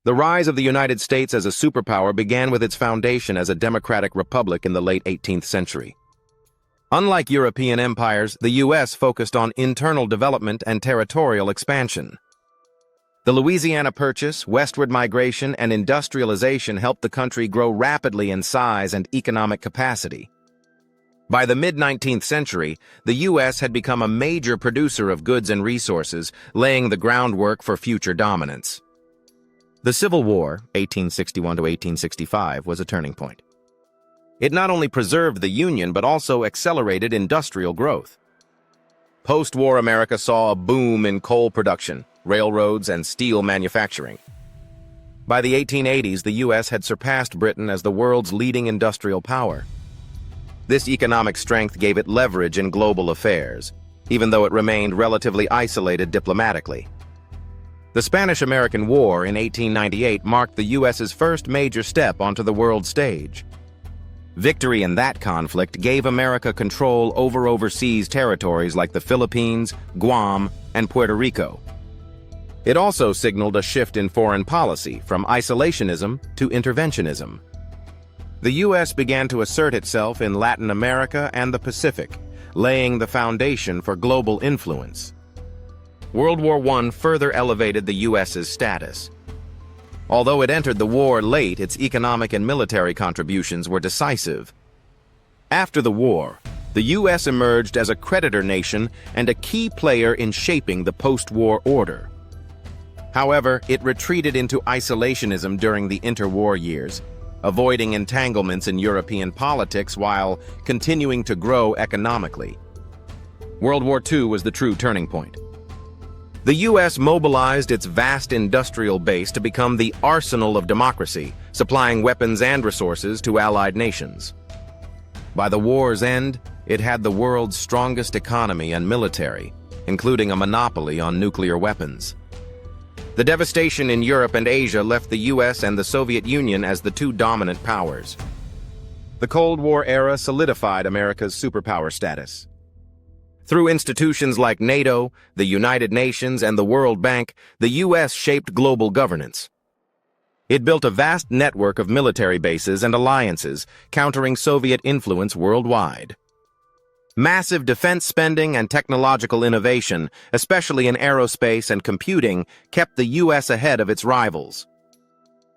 The rise of the United States as a superpower began with its foundation as a democratic republic in the late 18th century. Unlike European empires, the U.S. focused on internal development and territorial expansion. The Louisiana Purchase, westward migration, and industrialization helped the country grow rapidly in size and economic capacity. By the mid-19th century, the U.S. had become a major producer of goods and resources, laying the groundwork for future dominance. The Civil War, 1861 to 1865, was a turning point. It not only preserved the Union but also accelerated industrial growth. Post-war America saw a boom in coal production, railroads, and steel manufacturing. By the 1880s, the U.S. had surpassed Britain as the world's leading industrial power. This economic strength gave it leverage in global affairs, even though it remained relatively isolated diplomatically. The Spanish-American War in 1898 marked the U.S.'s first major step onto the world stage. Victory in that conflict gave America control over overseas territories like the Philippines, Guam, and Puerto Rico. It also signaled a shift in foreign policy from isolationism to interventionism. The U.S. began to assert itself in Latin America and the Pacific, laying the foundation for global influence. World War I further elevated the U.S.'s status. Although it entered the war late, its economic and military contributions were decisive. After the war, the U.S. emerged as a creditor nation and a key player in shaping the post-war order. However, it retreated into isolationism during the interwar years, avoiding entanglements in European politics while continuing to grow economically. World War II was the true turning point. The U.S. mobilized its vast industrial base to become the arsenal of democracy, supplying weapons and resources to allied nations. By the war's end, it had the world's strongest economy and military, including a monopoly on nuclear weapons. The devastation in Europe and Asia left the U.S. and the Soviet Union as the two dominant powers. The Cold War era solidified America's superpower status. Through institutions like NATO, the United Nations, and the World Bank, the U.S. shaped global governance. It built a vast network of military bases and alliances, countering Soviet influence worldwide. Massive defense spending and technological innovation, especially in aerospace and computing, kept the U.S. ahead of its rivals.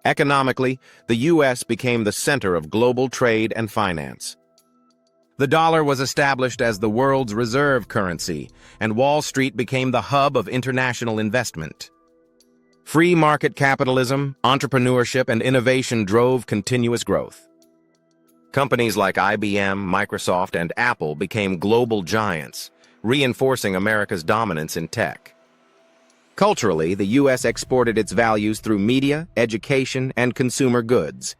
Economically, the U.S. became the center of global trade and finance. The dollar was established as the world's reserve currency, and Wall Street became the hub of international investment. Free market capitalism, entrepreneurship, and innovation drove continuous growth. Companies like IBM, Microsoft, and Apple became global giants, reinforcing America's dominance in tech. Culturally, the U.S. exported its values through media, education, and consumer goods.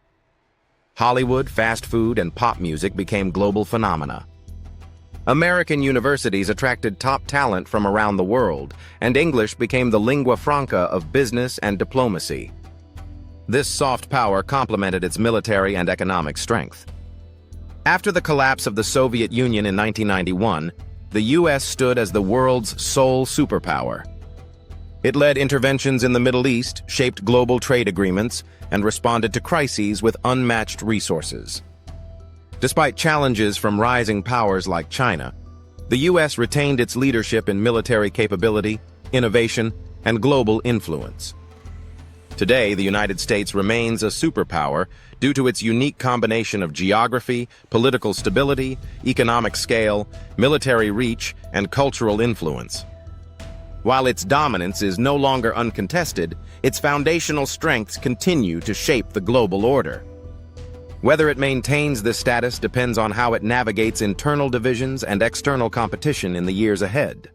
Hollywood, fast food, and pop music became global phenomena. American universities attracted top talent from around the world, and English became the lingua franca of business and diplomacy. This soft power complemented its military and economic strength. After the collapse of the Soviet Union in 1991, the U.S. stood as the world's sole superpower. It led interventions in the Middle East, shaped global trade agreements, and responded to crises with unmatched resources. Despite challenges from rising powers like China, the U.S. retained its leadership in military capability, innovation, and global influence. Today, the United States remains a superpower due to its unique combination of geography, political stability, economic scale, military reach, and cultural influence. While its dominance is no longer uncontested, its foundational strengths continue to shape the global order. Whether it maintains this status depends on how it navigates internal divisions and external competition in the years ahead.